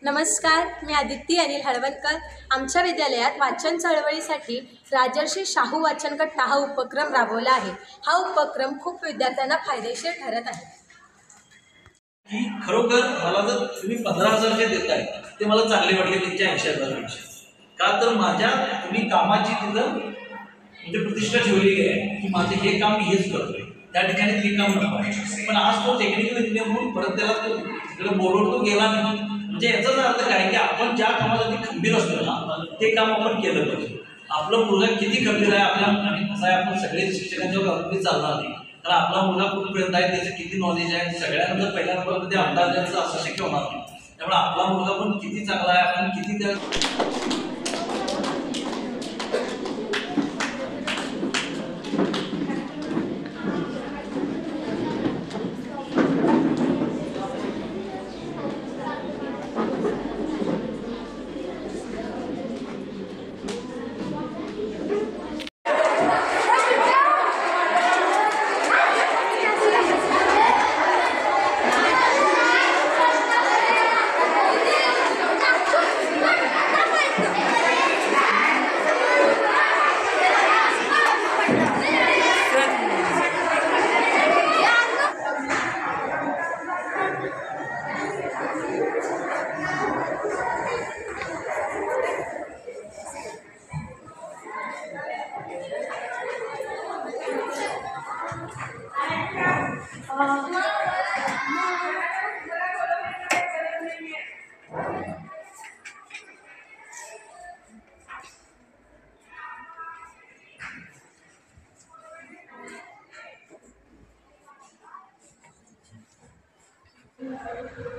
नमस्कार, मी आदिती अनिल हळवणकर। आमच्या विद्यालयात वाचन चळवळीसाठी राजर्षी शाहू वाचन कट्टा हा उपक्रम राबवला आहे। हा उपक्रम खूप विद्यार्थ्यांना फायदेशीर ठरत आहे। की खरोखर मला जर तुम्ही 15,000 जे देताय ते मला चांगले वाटले त्यांच्या 80,000पेक्षा। का तर माझ्या तुम्ही कामाची तिथं म्हणजे प्रतिष्ठा ठेवलेली आहे की माझे हे काम मी हेच करतोय, त्या ठिकाणी ते काम नको आहे। पण आज तो टेक्निकल इंजिनियर म्हणून परत त्याला तो तिकडे बोलवून तो गेला नाही। म्हणजे याचाच अर्थ काय की आपण ज्या कामासाठी खंबीर असतो ना ते काम आपण केलं पाहिजे। आपलं मुलगा किती खंबीर आहे आपल्या आणि कसं आहे, आपण सगळे शिक्षकांच्या बाबतीत चालणार नाही, तर आपला मुलगा कुठपर्यंत आहे त्याचं किती नॉलेज आहे सगळ्यांना पहिल्या नंबरमध्ये आमदार द्यायचं असं शक्य होणार नाही। त्यामुळे आपला मुलगा पण किती चांगला आहे, आपण किती त्या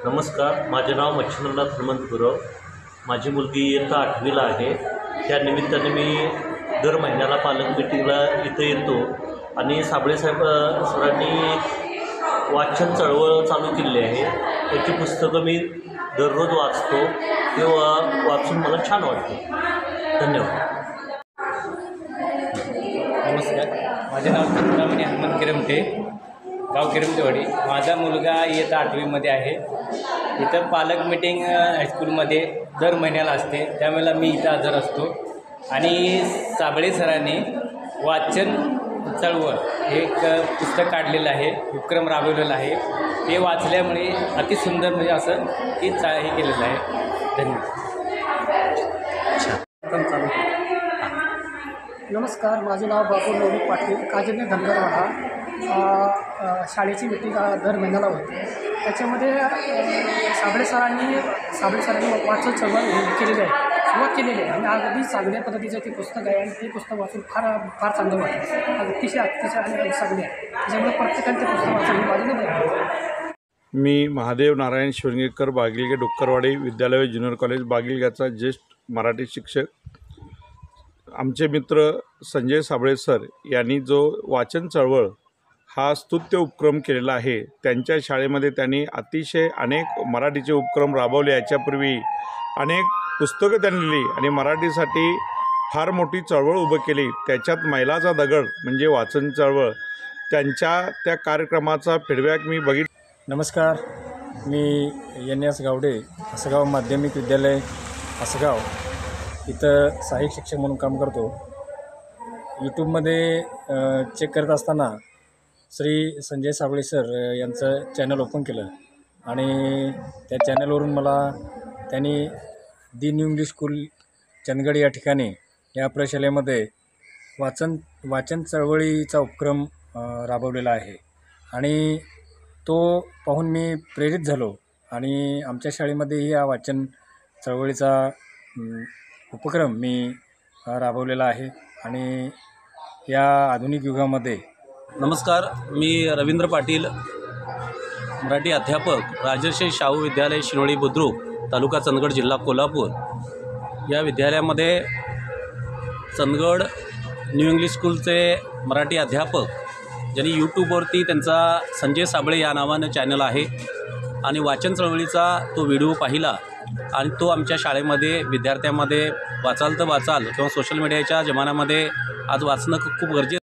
नमस्कार, माझे नाव मच्छिंद्रनाथ हनुमंत गुरव। माझी मुलगी इयत्ता 8वीला आहे। त्या निमित्ताने मी दर महिन्याला पालक मीटिंगला इथं येतो आणि साबळे साहेब सरांनी वाचन चळवळ चालू केली आहे। त्याची पुस्तकं मी दररोज वाचतो, ते वाचून मला छान वाटतं। धन्यवाद। नमस्कार, माझे नाव चिंतामणी हनुमंत किरमटे, गाव किरमटेवाडी। माझा मुलगा इयत्ता 8वीमध्ये आहे। इथं पालक मीटिंग हायस्कूलमध्ये दर महिन्याला असते, त्यावेळेला मी इथं हजर असतो। आणि साबळे सरांनी वाचन चळवळ हे एक पुस्तक काढलेलं आहे, उपक्रम राबवलेला आहे। ते वाचल्यामुळे अतिसुंदर म्हणजे असं की हे केलेलं आहे। धन्यवाद। नमस्कार, माझे नाव बाबू नवनीत पाटील, काजिने धनगरवाडा। शाळेची मीटिंग दर महिन्याला होते, त्याच्यामध्ये साबळे सरांनी वाचन चळवळ केलेली आहे, सुरुवात केलेली आहे आणि अगदी चांगल्या पद्धतीचं ते पुस्तक आहे आणि ते पुस्तक वाचून फार चांगलं वाटतं। अतिशय आणि चांगले आहे, त्याच्यामुळे प्रत्येकाने ते पुस्तक वाचून ही माझी नंबर आहे। मी महादेव नारायण शिवंगेकर, बागिलगे डुक्करवाडी विद्यालय ज्युनियर कॉलेज बागिलग्याचा ज्येष्ठ मराठी शिक्षक। आमचे मित्र संजय साबळे सर यांनी जो वाचन चळवळ हा स्तुत्य उपक्रम केलेला आहे, त्यांच्या शाळेमध्ये त्यांनी अतिशय अनेक मराठीचे उपक्रम राबवले। याच्यापूर्वी अनेक पुस्तकं त्यांनी लिहिली आणि मराठीसाठी फार मोठी चळवळ उभं केली। त्याच्यात मैलाचा दगड म्हणजे वाचन चळवळ, त्यांच्या त्या कार्यक्रमाचा फीडबॅक मी बघितला। नमस्कार, मी NS गावडे, हसगाव माध्यमिक विद्यालय हसगाव इथं सहाय्यक शिक्षक म्हणून काम करतो। यूट्यूबमध्ये चेक करत असताना श्री संजय साबळे सर यांचं चॅनल ओपन केलं आणि त्या चॅनलवरून मला त्यांनी दी न्यू इंग्लिश स्कूल चंदगड या ठिकाणी या प्रशालेमध्ये वाचन चळवळीचा उपक्रम राबवलेला आहे आणि तो पाहून मी प्रेरित झालो आणि आमच्या शाळेमध्येही या वाचन चळवळीचा उपक्रम मी राबवलेला आहे। आणि या आधुनिक युगामध्ये नमस्कार, मी रवींद्र पाटील, मराठी अध्यापक, राजर्षी शाहू विद्यालय शिरोळी बुद्रुक, तालुका चंदगड, जिल्हा कोल्हापूर। या विद्यालयामध्ये चंदगड न्यू इंग्लिश स्कूलचे मराठी अध्यापक ज्यांनी यूट्यूबवरती त्यांचा संजय साबळे या नावानं चॅनल आहे आणि वाचन चळवळीचा तो व्हिडिओ पाहिला आणि तो आमच्या शाळेमध्ये विद्यार्थ्यांमध्ये वाचाल तर वाचाल किंवा सोशल मीडियाच्या जमान्यामध्ये आज वाचणं खूप गरजेचं